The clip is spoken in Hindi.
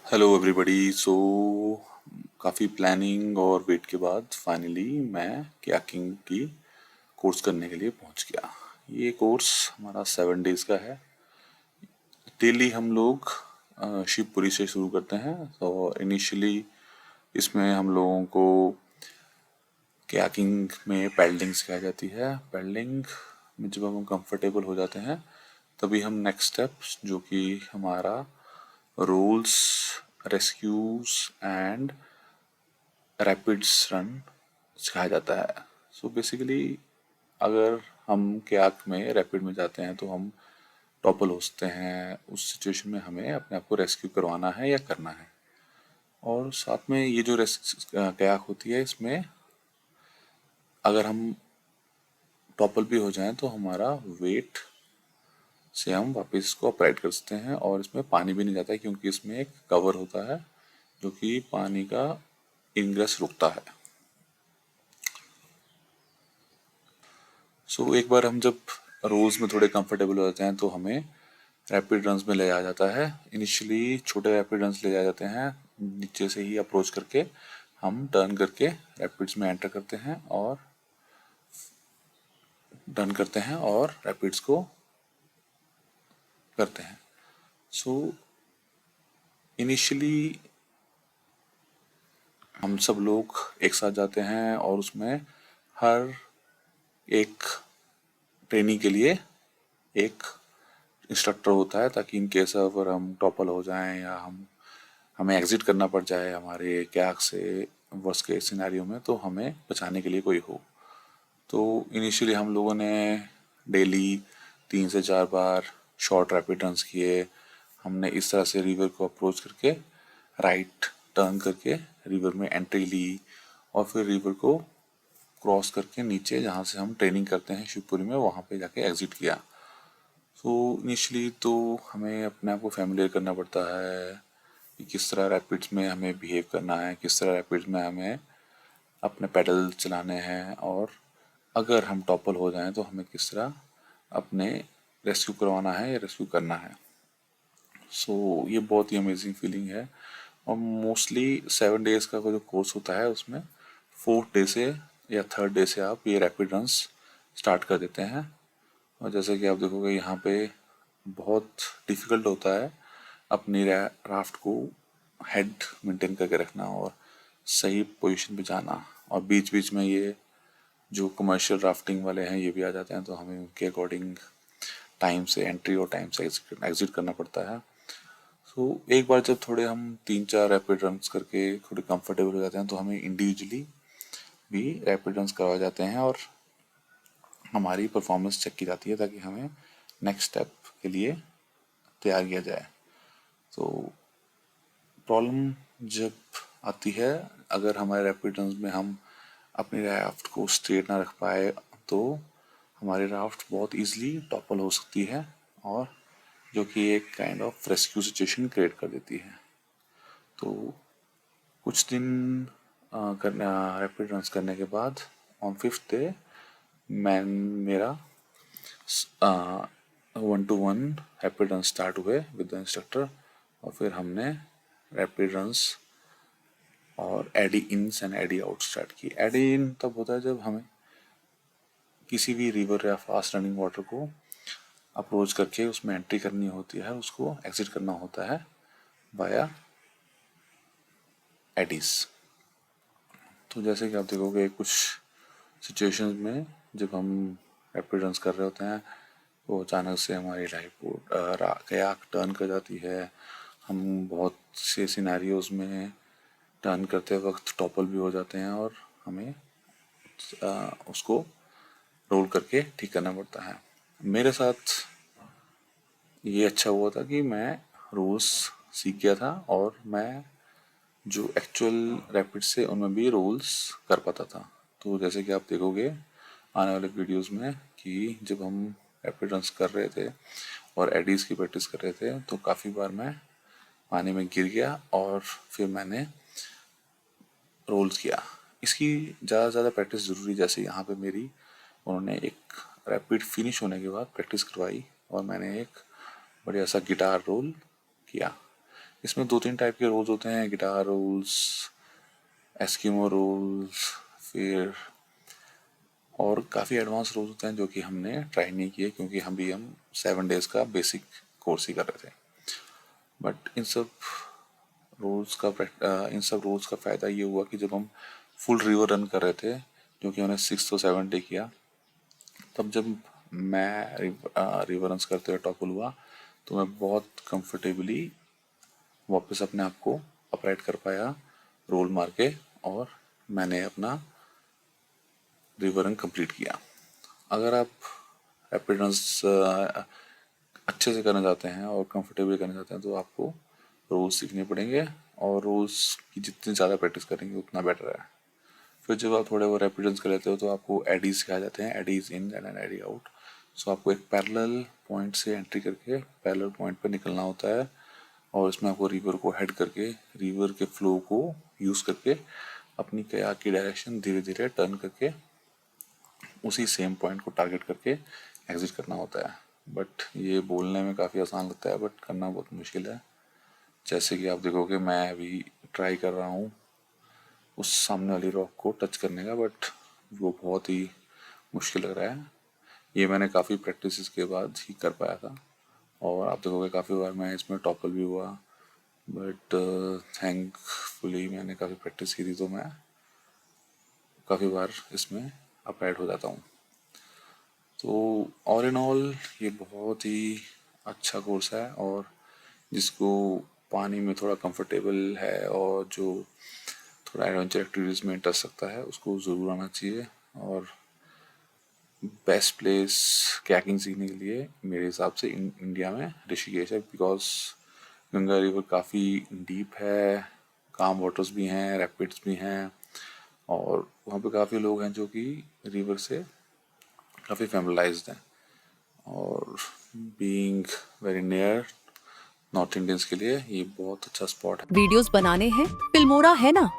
Hello everybody. काफ़ी प्लानिंग और वेट के बाद फाइनली मैं कयाकिंग की कोर्स करने के लिए पहुंच गया। ये कोर्स हमारा 7 डेज का है। डेली हम लोग शिवपुरी से शुरू करते हैं। तो इनिशियली इसमें हम लोगों को कयाकिंग में पैडलिंग सिखाई जाती है। पैडलिंग में जब हम कंफर्टेबल हो जाते हैं तभी हम नेक्स्ट स्टेप जो कि हमारा rolls, rescues and rapids run सिखाया जाता है। सो बेसिकली अगर हम कयाक में रैपिड में जाते हैं तो हम टॉपल हो सकते हैं। उस सिचुएशन में हमें अपने आप को रेस्क्यू करवाना है या करना है। और साथ में ये जो कयाक होती है इसमें अगर हम टॉपल भी हो जाएं तो हमारा वेट से हम वापस इसको अपराइट कर सकते हैं और इसमें पानी भी नहीं जाता है क्योंकि इसमें एक कवर होता है जो कि पानी का इनग्रेस रुकता है। एक बार हम जब रोल्स में थोड़े कंफर्टेबल हो जाते हैं तो हमें रैपिड रन्स में ले जाया जाता है। इनिशियली छोटे रैपिड रन्स ले जाए जाते हैं, नीचे से ही अप्रोच करके हम टर्न करके रैपिड्स में एंटर करते हैं और रैपिड्स को करते हैं। इनिशियली हम सब लोग एक साथ जाते हैं और उसमें हर एक ट्रेनिंग के लिए एक इंस्ट्रक्टर होता है ताकि इन केस अगर हम टॉपल हो जाएं या हमें एग्जिट करना पड़ जाए हमारे कयाक से वर्स्ट केस सिनेरियो में तो हमें बचाने के लिए कोई हो। तो इनिशियली हम लोगों ने डेली 3 से 4 बार शॉर्ट रैपिड रन्स किए। हमने इस तरह से रिवर को अप्रोच करके राइट टर्न करके रिवर में एंट्री ली और फिर रिवर को क्रॉस करके नीचे जहाँ से हम ट्रेनिंग करते हैं शिवपुरी में वहाँ पे जाके एग्जिट किया। इनिशियली तो हमें अपने आप को फैमिलियर करना पड़ता है कि किस तरह रैपिड्स में हमें बिहेव करना है, किस तरह रैपिड्स में हमें अपने पैडल चलाने हैं और अगर हम टॉपल हो जाएं तो हमें किस तरह अपने रेस्क्यू करवाना है या रेस्क्यू करना है। ये बहुत ही अमेजिंग फीलिंग है। और मोस्टली 7 डेज का जो कोर्स होता है उसमें 4th डे से या 3rd डे से आप ये रैपिड रन्स स्टार्ट कर देते हैं। और जैसे कि आप देखोगे यहाँ पे बहुत डिफ़िकल्ट होता है अपनी राफ्ट को हेड मेंटेन करके रखना और सही पोजीशन पे जाना। और बीच बीच में ये जो कमर्शियल राफ्टिंग वाले हैं ये भी आ जाते हैं तो हमें उनके अकॉर्डिंग टाइम से एंट्री और टाइम से एग्जिट करना पड़ता है। एक बार जब थोड़े हम 3-4 रैपिड रन्स करके थोड़े कंफर्टेबल हो जाते हैं तो हमें इंडिविजुअली भी रैपिड रन्स करवाए जाते हैं और हमारी परफॉर्मेंस चेक की जाती है ताकि हमें नेक्स्ट स्टेप के लिए तैयार किया जाए। तो प्रॉब्लम जब आती है अगर हमारे रैपिड रन्स में हम अपनी राफ्ट को स्ट्रेट ना रख पाए तो हमारी राफ्ट बहुत इजीली टॉपल हो सकती है और जो कि एक kind of rescue situation create कर देती है। तो कुछ दिन रैपिड रन्स करने के बाद ऑन 5th डे मेरा 1-to-1 रैपिड रन स्टार्ट हुए विद द इंस्ट्रक्टर और फिर हमने रैपिड रन्स और eddy ins and eddy out start की। एडी इन तब होता है जब हमें किसी भी रिवर या फास्ट रनिंग वाटर को अप्रोच करके उसमें एंट्री करनी होती है, उसको एग्जिट करना होता है बाया एडीज। तो जैसे कि आप देखोगे कुछ सिचुएशंस में जब हम रैपिड रन्स कर रहे होते हैं तो अचानक से हमारी लाइफ कयाक टर्न कर जाती है। हम बहुत से सिनेरियोज में टर्न करते वक्त टॉपल भी हो जाते हैं और हमें उसको रोल करके ठीक करना पड़ता है। मेरे साथ ये अच्छा हुआ था कि मैं रोल्स सीख गया था और मैं जो एक्चुअल रैपिड से उनमें भी रोल्स कर पाता था। तो जैसे कि आप देखोगे आने वाले वीडियोस में कि जब हम रैपिड रन्स कर रहे थे और एडीज की प्रैक्टिस कर रहे थे तो काफ़ी बार मैं पानी में गिर गया और फिर मैंने रोल्स किया। इसकी ज़्यादा से ज़्यादा प्रैक्टिस ज़रूरी, जैसे यहाँ पे मेरी उन्होंने एक रैपिड फिनिश होने के बाद प्रैक्टिस करवाई और मैंने एक बढ़िया सा गिटार रोल किया। इसमें 2-3 टाइप के रोल्स होते हैं, गिटार रोल्स, एस्किमो रोल्स, फिर और काफ़ी एडवांस रोल्स होते हैं जो कि हमने ट्राई नहीं किए क्योंकि हम 7 डेज़ का बेसिक कोर्स ही कर रहे थे। बट इन सब रोल्स का फ़ायदा ये हुआ कि जब हम फुल रिवर रन कर रहे थे, जो कि हमने 6 to 7 डे किया, तब जब मैं रिवर रन्स करते हुए टॉपल हुआ तो मैं बहुत कंफर्टेबली वापस अपने आप को अपराइट कर पाया रोल मार के, और मैंने अपना रिवर रन कंप्लीट किया। अगर आप रैपिड रन्स अच्छे से करना चाहते हैं और कंफर्टेबली करना चाहते हैं तो आपको रोल्स सीखने पड़ेंगे, और रोल्स की जितनी ज़्यादा प्रैक्टिस करेंगे उतना बेटर है। फिर जब आप थोड़े वो रैपिड रन्स कर लेते हो तो आपको एडीज सिखाए जाते हैं, eddies in and eddy out. So आपको एक पैरेलल पॉइंट से एंट्री करके पैरेलल पॉइंट पर निकलना होता है, और इसमें आपको रिवर को हेड करके रिवर के फ्लो को यूज़ करके अपनी कयाक की डायरेक्शन धीरे धीरे टर्न करके उसी सेम पॉइंट को टारगेट करके एग्जिट करना होता है। बट ये बोलने में काफ़ी आसान लगता है बट करना बहुत मुश्किल है। जैसे कि आप देखोगे मैं अभी ट्राई कर रहा हूँ उस सामने वाली रॉक को टच करने का, बट वो बहुत ही मुश्किल लग रहा है। ये मैंने काफ़ी प्रैक्टिस के बाद ही कर पाया था, और आप देखोगे काफ़ी बार मैं इसमें टॉपल भी हुआ, बट थैंकफुली मैंने काफ़ी प्रैक्टिस की थी तो मैं काफ़ी बार इसमें अपराइट हो जाता हूँ। तो ऑल इन ऑल ये बहुत ही अच्छा कोर्स है, और जिसको पानी में थोड़ा कंफर्टेबल है और जो थोड़ा एडवेंचर एक्टिविटीज़ में इंटरेस्ट रखता है उसको ज़रूर आना चाहिए। और बेस्ट प्लेस कैकिंग सीखने के लिए मेरे हिसाब से इंडिया में ऋषिकेश है, बिकॉज गंगा रिवर काफ़ी डीप है, काम वाटर्स भी हैं, रैपिड्स भी हैं, और वहाँ पे काफ़ी लोग हैं जो कि रिवर से काफ़ी फेमिलाइज्ड हैं, और being very near north Indians के लिए ये बहुत अच्छा स्पॉट है। वीडियोस बनाने हैं, फिल्मोरा है ना।